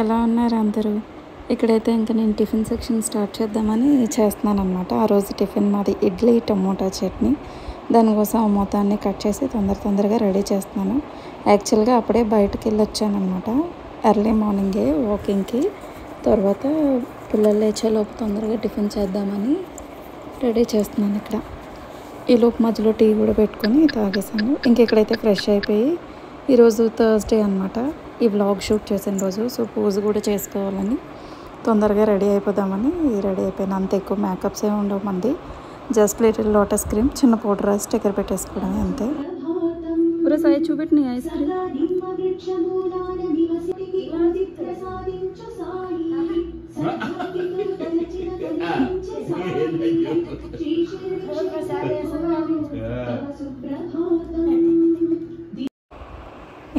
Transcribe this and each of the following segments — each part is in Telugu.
ఎలా ఉన్నారు అందరూ? ఇక్కడైతే ఇంకా నేను టిఫిన్ సెక్షన్ స్టార్ట్ చేద్దామని చేస్తున్నాను అనమాట. ఆ రోజు టిఫిన్ మాది ఇడ్లీ టమోటా చట్నీ. దానికోసం ఆ మొత్తాన్ని కట్ చేసి తొందరగా రెడీ చేస్తున్నాను. యాక్చువల్గా అప్పుడే బయటకు వెళ్ళి వచ్చానమాట, ఎర్లీ మార్నింగే వాకింగ్కి. తర్వాత పిల్లలు లేచేలోపు తొందరగా టిఫిన్ చేద్దామని రెడీ చేస్తున్నాను. ఇక్కడ ఈలోపు మధ్యలో టీ కూడా పెట్టుకొని తాగేసాను. ఇక్కడైతే ఫ్రెష్ అయిపోయి, ఈరోజు థర్స్డే అనమాట, ఈ వ్లాగ్ షూట్ చేసిన రోజు. సో పూజ కూడా చేసుకోవాలని తొందరగా రెడీ అయిపోదామని రెడీ అయిపోయాను. అంత ఎక్కువ మేకప్స్ ఏమి ఉండవు మంది, జస్ట్ లిటిల్ లోటస్ క్రీమ్, చిన్న పౌడర్ రాసి స్టిక్కర్ పెట్టేసుకోవడమే అంతే. పూరా సాయి చూపెట్టి నీ ఐస్ క్రీమ్.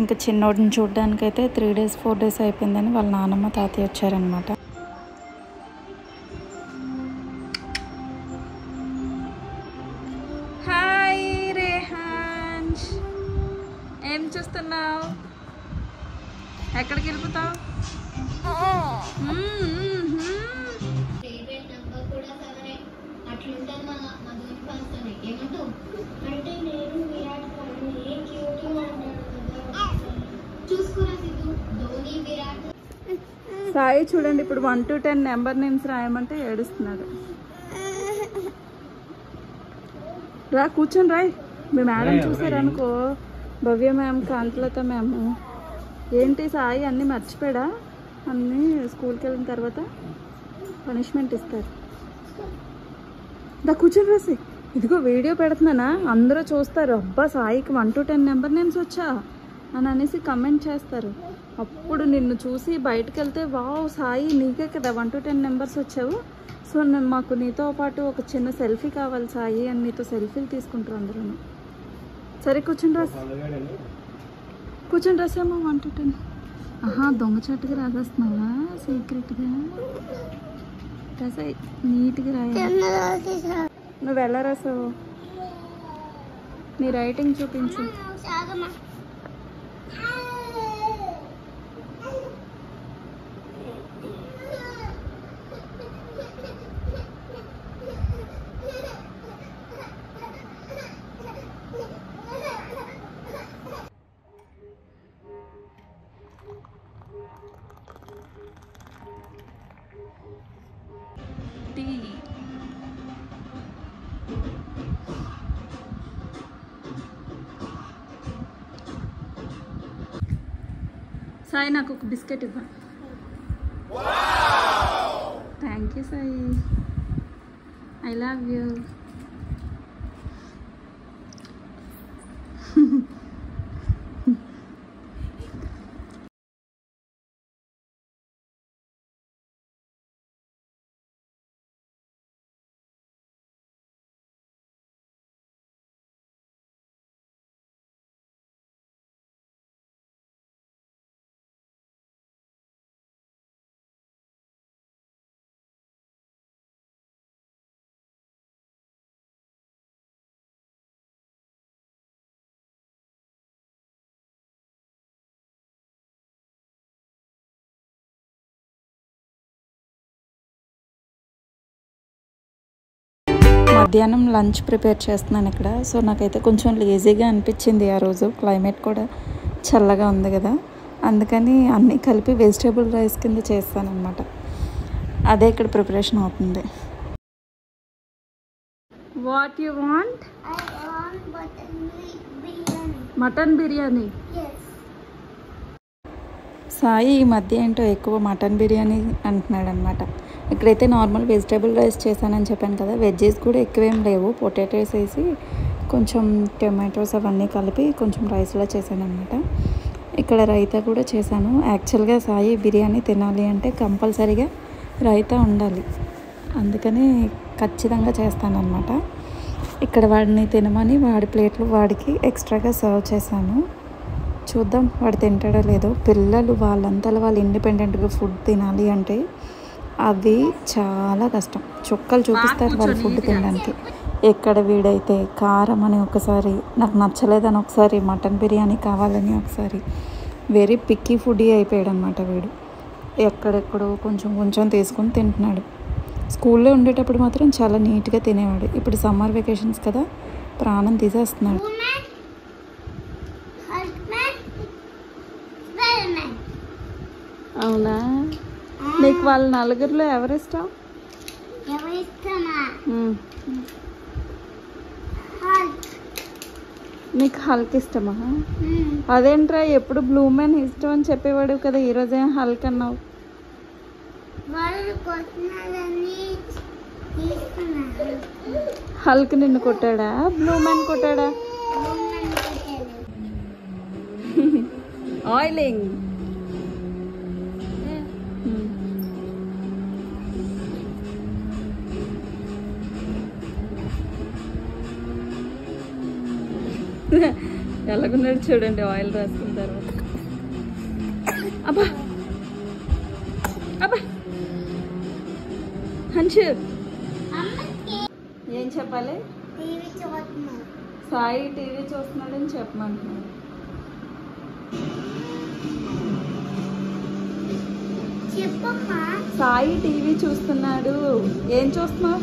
ఇంకా చిన్నోడిని చూడడానికైతే 3 days 4 days అయిపోయిందని వాళ్ళ నాన్నమ్మ తాతయ్య వచ్చారనమాట. హాయ్ రేహాన్స్, ఏం చూస్తున్నావు? ఎక్కడికి వెళ్ళిపోతావు? సాయి చూడండి, ఇప్పుడు 1 to 10 నెంబర్ నేమ్స్ రాయమంటే ఏడుస్తున్నాడు. రా కూర్చొని రాయ్. మీ మేడం చూసారనుకో, భవ్య మ్యామ్, కాంతలత మ్యామ్, ఏంటి సాయి అన్నీ మర్చిపోయాడా? అన్నీ స్కూల్కి వెళ్ళిన తర్వాత పనిష్మెంట్ ఇస్తారు. దా కూర్చొని రాసి. ఇదిగో వీడియో పెడుతున్నానా, అందరూ చూస్తారు. అబ్బా సాయికి 1 to 10 నెంబర్ నేమ్స్ వచ్చా అని అనేసి కమెంట్ చేస్తారు. అప్పుడు నిన్ను చూసి బయటకు వెళ్తే, వావ్ సాయి నీకే కదా 1 to 10 నెంబర్స్ వచ్చావు, సో మాకు నీతో పాటు ఒక చిన్న సెల్ఫీ కావాలి సాయి అని నీతో సెల్ఫీలు తీసుకుంటారు అందరూ. సరే కూర్చొని రాసామా 1 to 10. ఆహా, దొంగచాటుగా రాసేస్తున్నావా? సీక్రెట్గా రాసాయి, నీట్గా రాయాలి. నువ్వు ఎలా రాసావు? నీ రైటింగ్ చూపించు. సాయి నాకు ఒక బిస్కెట్ ఇవ్వ. Thank you Sai, I love you. మధ్యాహ్నం లంచ్ ప్రిపేర్ చేస్తున్నాను ఇక్కడ. సో నాకైతే కొంచెం లేజీగా అనిపించింది ఆ రోజు, క్లైమేట్ కూడా చల్లగా ఉంది కదా, అందుకని అన్నీ కలిపి వెజిటేబుల్ రైస్ కింద చేస్తాను అనమాట. అదే ఇక్కడ ప్రిపరేషన్ అవుతుంది. What you want? Mutton biryani. Sai ఈ మధ్య ఏంటో ఎక్కువ మటన్ బిర్యానీ అంటున్నాడు అనమాట. ఇక్కడైతే నార్మల్ వెజిటేబుల్ రైస్ చేశానని చెప్పాను కదా, వెజ్జెస్ కూడా ఎక్కువేం లేవు, పొటాటోస్ వేసి కొంచెం టొమాటోస్ అవన్నీ కలిపి కొంచెం రైస్లో చేశాను అనమాట. ఇక్కడ రైతా కూడా చేశాను. యాక్చువల్గా సాయి బిర్యానీ తినాలి అంటే కంపల్సరీగా రైతా ఉండాలి, అందుకని ఖచ్చితంగా చేస్తానన్నమాట. ఇక్కడ వాడిని తినమని వాడి ప్లేట్లు వాడికి ఎక్స్ట్రాగా సర్వ్ చేశాను. చూద్దాం వాడు తింటాడో లేదో. పిల్లలు వాళ్ళంతా వాళ్ళు ఇండిపెండెంట్గా ఫుడ్ తినాలి అంటే అది చాలా కష్టం. చుక్కలు చూపిస్తారు వాళ్ళు ఫుడ్ తినడానికి. ఎక్కడ వీడైతే కారం అని ఒకసారి, నాకు నచ్చలేదని ఒకసారి, మటన్ బిర్యానీ కావాలని ఒకసారి, వెరీ పిక్కీ ఫుడీ అయిపోయాడు అనమాట వీడు. ఎక్కడెక్కడో కొంచెం కొంచెం తీసుకొని తింటున్నాడు. స్కూల్లో ఉండేటప్పుడు మాత్రం చాలా నీట్గా తినేవాడు. ఇప్పుడు సమ్మర్ వెకేషన్స్ కదా, ప్రాణం తీసేస్తున్నాడు. అవునా? నీకు వాళ్ళ నలుగురిలో ఎవరిష్టం? నీకు హల్క్ ఇష్టమా? అదేంట్రా, ఎప్పుడు బ్లూ మ్యాన్ ఇష్టం అని చెప్పేవాడు కదా, ఈరోజే హల్క్ అన్నావు. హల్క్ నిన్ను కొట్టాడా, బ్లూ మ్యాన్ కొట్టాడా? ఆయిలింగ్. ఎలాగున్నాడు చూడండి ఆయిల్ రాసుకున్న తర్వాత. అబ్బా అబ్బా హంచు, ఏం చెప్పాలి? సాయి టీవీ చూస్తున్నాడని చెప్పమంటున్నాడు. సాయి టీవీ చూస్తున్నాడు. ఏం చూస్తున్నావు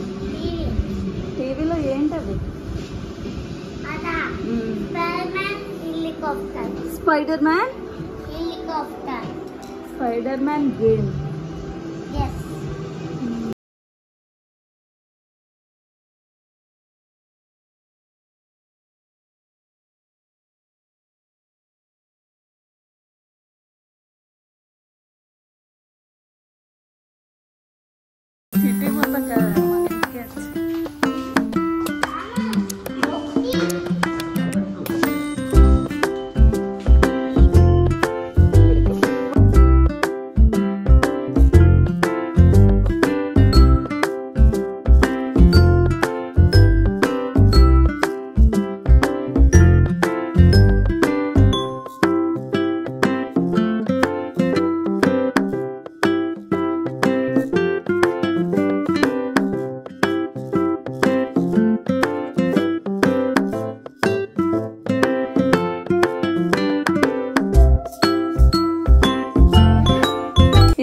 టీవీలో? ఏంటది? Spider man. Spider man game. City మొత్తం కదా.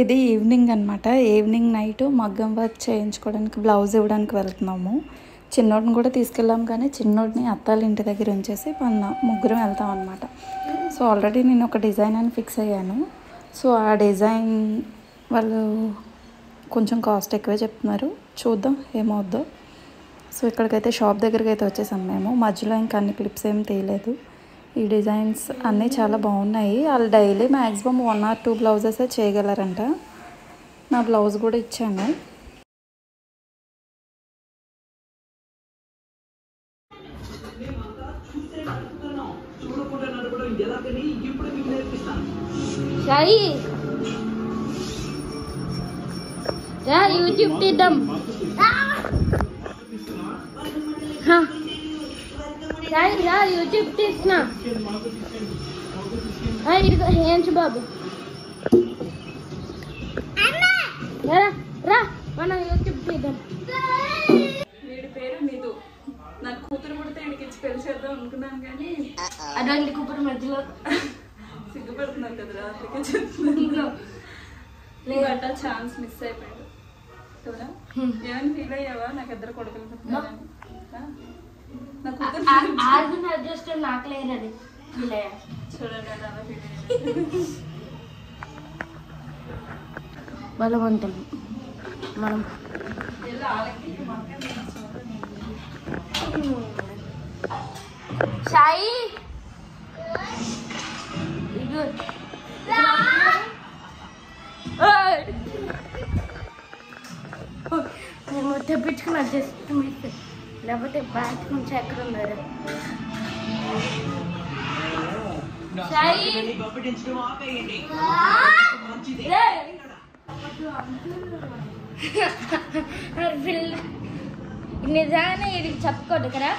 ఇది ఈవినింగ్ అనమాట. ఈవినింగ్ నైట్ మగ్గం వర్క్ చేయించుకోవడానికి బ్లౌజ్ ఇవ్వడానికి వెళ్తున్నాము. చిన్నోడిని కూడా తీసుకెళ్ళాము, కానీ చిన్నోడిని అత్తాల ఇంటి దగ్గర ఉంచేసి ముగ్గురం వెళ్తాం అనమాట. సో ఆల్రెడీ నేను ఒక డిజైన్ అని ఫిక్స్ అయ్యాను. సో ఆ డిజైన్ వాళ్ళు కొంచెం కాస్ట్ ఎక్కువే చెప్తున్నారు, చూద్దాం ఏమవుద్దో. సో ఇక్కడికైతే షాప్ దగ్గరికి అయితే వచ్చేసాం మేము. మధ్యలో ఇంకా అన్ని క్లిప్స్ ఏం తీయలేదు. ఈ డిజైన్స్ అన్నీ చాలా బాగున్నాయి. వాళ్ళు డైలీ మ్యాక్సిమం 1 or 2 బ్లౌజెసే చేయగలరంట. నా బ్లౌజ్ కూడా ఇచ్చాను. యూట్యూబ్ తీద్దాం. యూట్యూబ్ తీస్తున్నా. ఏంటి బాబు, రా మనం యూట్యూబ్ తీద్దాం. వీడి పేరు మిదు. నాకు కూతురు పుడితే వీడికి ఇచ్చి పెళ్లి చేద్దాం అనుకున్నాను, కానీ అదండి కూతురు మధ్యలో సిగ్గుపడుతున్నాను కదా, రాత్రికి చెప్తున్నాను. బట్ ఆ ఛాన్స్ మిస్ అయిపోయాడు కదా. ఏమైనా ఫీల్ అయ్యావా? నాకు ఇద్దరు కొడుకులు పుట్టినారని. బలవంతం మనం సాయి తెప్పించుకున్నా జస్ట్ మిస్, లేకపోతే బ్యాట్ నుంచి ఎక్కడ ఉన్నారు. నిజాన్ని వీడికి చెప్పుకోడు కదా.